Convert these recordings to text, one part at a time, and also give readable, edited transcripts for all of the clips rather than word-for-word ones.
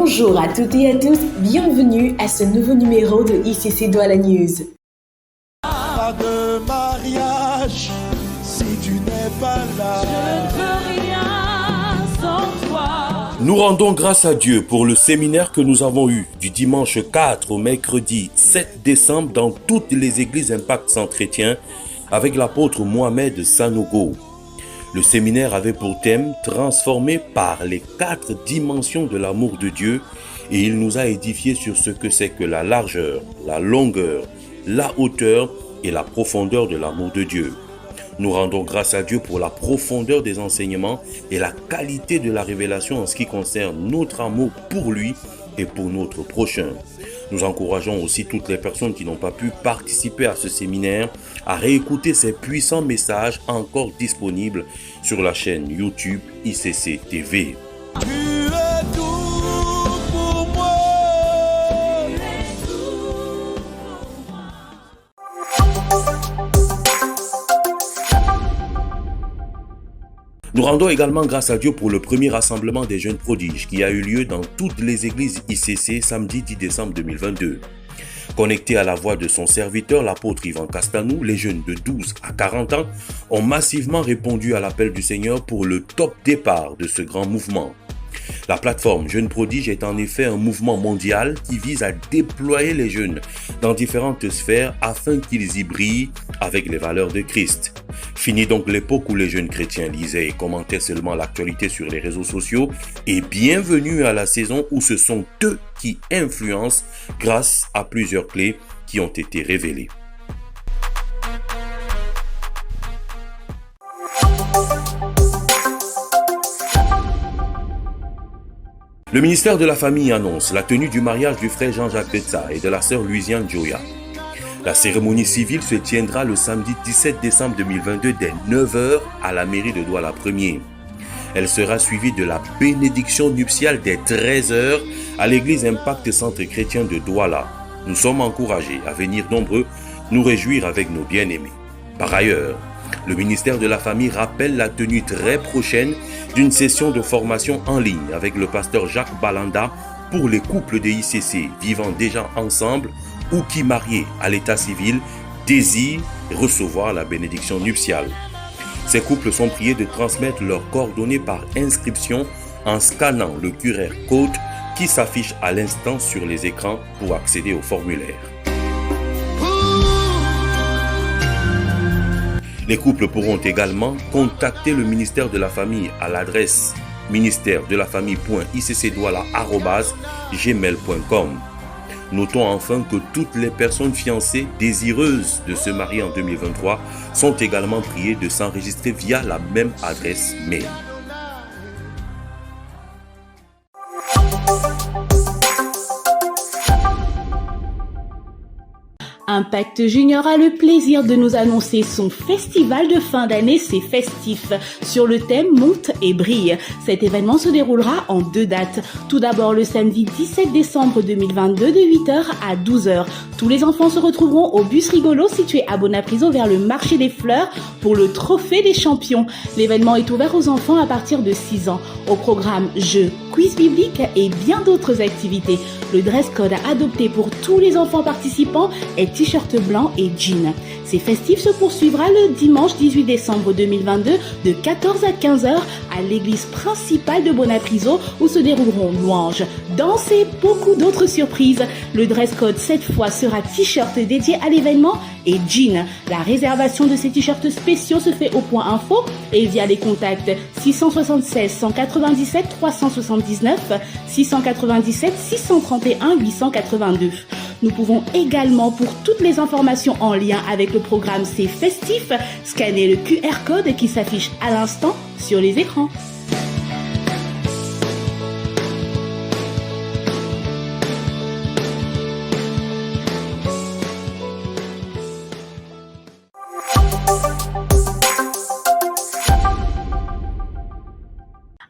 Bonjour à toutes et à tous, bienvenue à ce nouveau numéro de ICC Douala News. Pas de mariage si tu n'es pas là. Je ne veux rien sans toi. Nous rendons grâce à Dieu pour le séminaire que nous avons eu du dimanche 4 au mercredi 7 décembre dans toutes les églises Impact Centre Chrétien avec l'apôtre Mohamed Sanogo. Le séminaire avait pour thème « Transformé par les 4 dimensions de l'amour de Dieu » et il nous a édifié sur ce que c'est que la largeur, la longueur, la hauteur et la profondeur de l'amour de Dieu. Nous rendons grâce à Dieu pour la profondeur des enseignements et la qualité de la révélation en ce qui concerne notre amour pour lui et pour notre prochain. Nous encourageons aussi toutes les personnes qui n'ont pas pu participer à ce séminaire à réécouter ces puissants messages encore disponibles sur la chaîne YouTube ICC TV. Tu es tout pour moi. Nous rendons également grâce à Dieu pour le premier rassemblement des jeunes prodiges qui a eu lieu dans toutes les églises ICC samedi 10 décembre 2022. Connectés à la voix de son serviteur, l'apôtre Yvan Castanou, les jeunes de 12 à 40 ans ont massivement répondu à l'appel du Seigneur pour le top départ de ce grand mouvement. La plateforme Jeunes Prodiges est en effet un mouvement mondial qui vise à déployer les jeunes dans différentes sphères afin qu'ils y brillent avec les valeurs de Christ. Fini donc l'époque où les jeunes chrétiens lisaient et commentaient seulement l'actualité sur les réseaux sociaux et bienvenue à la saison où ce sont eux qui influencent grâce à plusieurs clés qui ont été révélées. Le ministère de la Famille annonce la tenue du mariage du frère Jean-Jacques Betsa et de la sœur Louisiane Joya. La cérémonie civile se tiendra le samedi 17 décembre 2022 dès 9h à la mairie de Douala 1er. Elle sera suivie de la bénédiction nuptiale dès 13h à l'église Impact Centre Chrétien de Douala. Nous sommes encouragés à venir nombreux nous réjouir avec nos bien-aimés. Par ailleurs, le ministère de la Famille rappelle la tenue très prochaine d'une session de formation en ligne avec le pasteur Jacques Balanda pour les couples de ICC vivant déjà ensemble ou qui, mariés à l'état civil, désirent recevoir la bénédiction nuptiale. Ces couples sont priés de transmettre leurs coordonnées par inscription en scannant le QR code qui s'affiche à l'instant sur les écrans pour accéder au formulaire. Les couples pourront également contacter le ministère de la Famille à l'adresse ministère-de-la-famille.iccdouala@gmail.com. Notons enfin que toutes les personnes fiancées désireuses de se marier en 2023 sont également priées de s'enregistrer via la même adresse mail. Impact Junior a le plaisir de nous annoncer son festival de fin d'année, C'est Festif, sur le thème Monte et brille. Cet événement se déroulera en 2 dates. Tout d'abord le samedi 17 décembre 2022 de 8h à 12h. Tous les enfants se retrouveront au bus rigolo situé à Bonapriso vers le marché des fleurs pour le trophée des champions. L'événement est ouvert aux enfants à partir de 6 ans. Au programme jeux, quiz biblique et bien d'autres activités. Le dress code adopté pour tous les enfants participants est t-shirt blanc et jean. C'est Festif se poursuivra le dimanche 18 décembre 2022 de 14 à 15h à l'église principale de Bonapriso où se dérouleront louanges, danses et beaucoup d'autres surprises. Le dress code cette fois sera t-shirt dédié à l'événement et jean. La réservation de ces t-shirts spéciaux se fait au point info et via les contacts 676 197 379 697 631 882. Nous pouvons également, pour toutes les informations en lien avec le programme C'est Festif, scanner le QR code qui s'affiche à l'instant sur les écrans.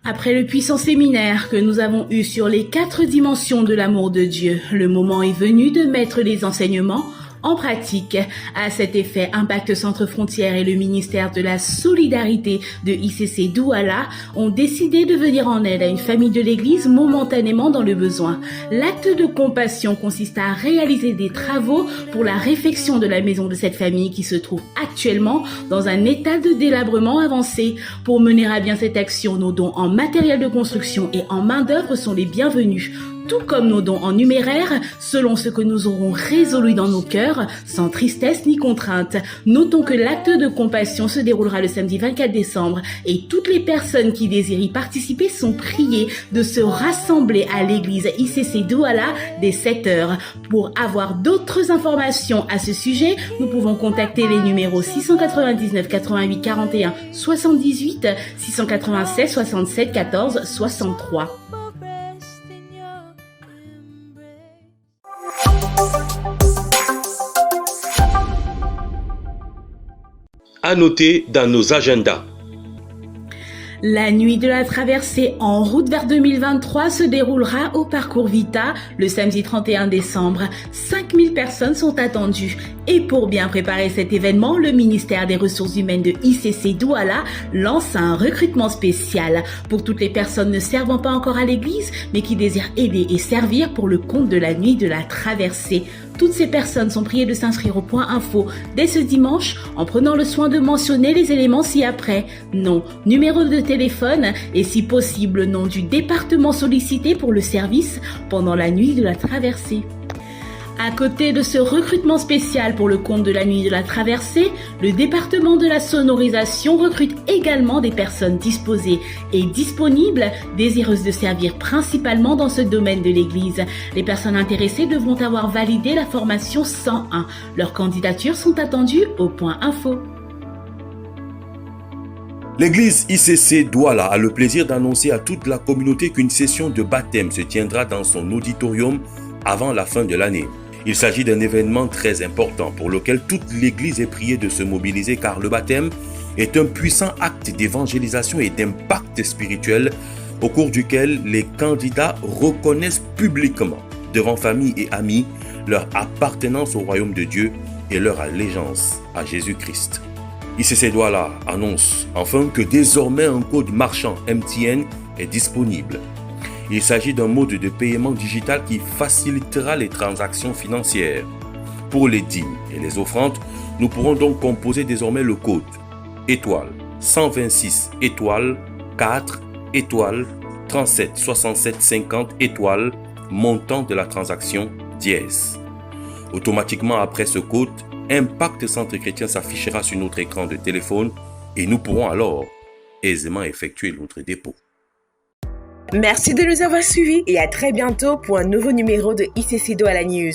Après le puissant séminaire que nous avons eu sur les 4 dimensions de l'amour de Dieu, le moment est venu de mettre les enseignements en pratique. À cet effet, Impact Centre Frontières et le ministère de la Solidarité de ICC Douala ont décidé de venir en aide à une famille de l'église momentanément dans le besoin. L'acte de compassion consiste à réaliser des travaux pour la réfection de la maison de cette famille qui se trouve actuellement dans un état de délabrement avancé. Pour mener à bien cette action, nos dons en matériel de construction et en main-d'œuvre sont les bienvenus, tout comme nos dons en numéraire, selon ce que nous aurons résolu dans nos cœurs, sans tristesse ni contrainte. Notons que l'acte de compassion se déroulera le samedi 24 décembre et toutes les personnes qui désirent y participer sont priées de se rassembler à l'église ICC Douala dès 7h. Pour avoir d'autres informations à ce sujet, nous pouvons contacter les numéros 699 88 41 78, 696 67 14 63. À noter dans nos agendas. La nuit de la traversée en route vers 2023 se déroulera au Parcours Vita le samedi 31 décembre. 5000 personnes sont attendues. Et pour bien préparer cet événement, le ministère des Ressources Humaines de ICC Douala lance un recrutement spécial pour toutes les personnes ne servant pas encore à l'église, mais qui désirent aider et servir pour le compte de la nuit de la traversée. Toutes ces personnes sont priées de s'inscrire au point info dès ce dimanche en prenant le soin de mentionner les éléments ci-après. Nom, numéro de téléphone et si possible nom du département sollicité pour le service pendant la nuit de la traversée. À côté de ce recrutement spécial pour le compte de la nuit de la traversée, le département de la sonorisation recrute également des personnes disposées et disponibles, désireuses de servir principalement dans ce domaine de l'Église. Les personnes intéressées devront avoir validé la formation 101. Leurs candidatures sont attendues au point info. L'église ICC Douala a le plaisir d'annoncer à toute la communauté qu'une session de baptême se tiendra dans son auditorium avant la fin de l'année. Il s'agit d'un événement très important pour lequel toute l'Église est priée de se mobiliser car le baptême est un puissant acte d'évangélisation et d'impact spirituel au cours duquel les candidats reconnaissent publiquement devant famille et amis leur appartenance au royaume de Dieu et leur allégeance à Jésus-Christ. ICC Douala annonce enfin que désormais un code marchand MTN est disponible. Il s'agit d'un mode de paiement digital qui facilitera les transactions financières. Pour les dîmes et les offrandes, nous pourrons donc composer désormais le code étoile 126 étoile 4 étoile 37 67 50 étoile montant de la transaction dièse. Automatiquement après ce code, Impact Centre Chrétien s'affichera sur notre écran de téléphone et nous pourrons alors aisément effectuer notre dépôt. Merci de nous avoir suivis et à très bientôt pour un nouveau numéro de ICC Douala News.